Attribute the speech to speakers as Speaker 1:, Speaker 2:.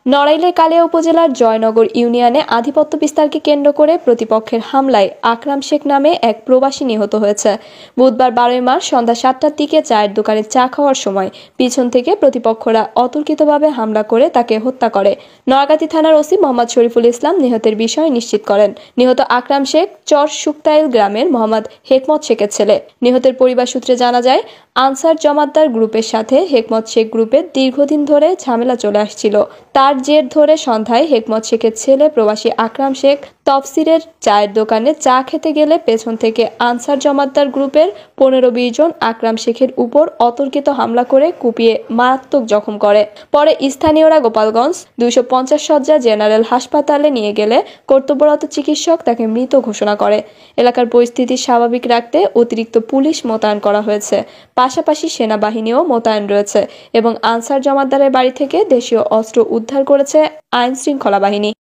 Speaker 1: নড়াইলের কালিয়া উপজেলার জয়নগর ইউনিয়নে আধিপত্য বিস্তারকে কেন্দ্র করে প্রতিপক্ষের হামলায় আকরাম শেখ নামে এক প্রবাসী নিহত হয়েছে। বুধবার 12 মার্চ সন্ধ্যা 7টার দিকে চায়ের দোকানে চা খাওয়ার সময় পিছন থেকে প্রতিপক্ষরা অতর্কিতভাবে হামলা করে তাকে হত্যা করে। নোয়াগাতি থানার ওসি মোহাম্মদ শরীফুল ইসলাম নিহতের বিষয় নিশ্চিত করেন। নিহত আকরাম শেখ চর শুক্তাইল গ্রামের মোহাম্মদ হেকমত শেখের ছেলে। নিহতের পরিবার সূত্রে জানা যায়, আনসার জমাদ্দার গ্রুপের সাথে হেকমত শেখ গ্রুপের দীর্ঘদিন ধরে ঝামেলা চলে আসছিল। তার জের ধরে সন্ধ্যায় হেকমত শেখের ছেলে প্রবাসী আকরাম শেখ তফসিরের চায়ের দোকানে চা খেতে গেলে পেছন থেকে আনসার জমাদ্দার গ্রুপের 15-20 জন আকরাম শেখের উপর অতর্কিত হামলা করে কুপিয়ে মারাত্মক জখম করে। পরে স্থানীয়রা গোপালগঞ্জ 250 শয্যা জেনারেল হাসপাতালে নিয়ে গেলে কর্তব্যরত চিকিৎসক তাকে মৃত ঘোষণা করে। এলাকার পরিস্থিতি স্বাভাবিক রাখতে অতিরিক্ত পুলিশ মোতায়েন করা হয়েছে। পাশাপাশি সেনাবাহিনীও মোতায়েন রয়েছে এবং আনসার জমাদ্দারের বাড়ি থেকে দেশীয় অস্ত্র উদ্ধার করেছে আইন শৃঙ্খলা বাহিনী।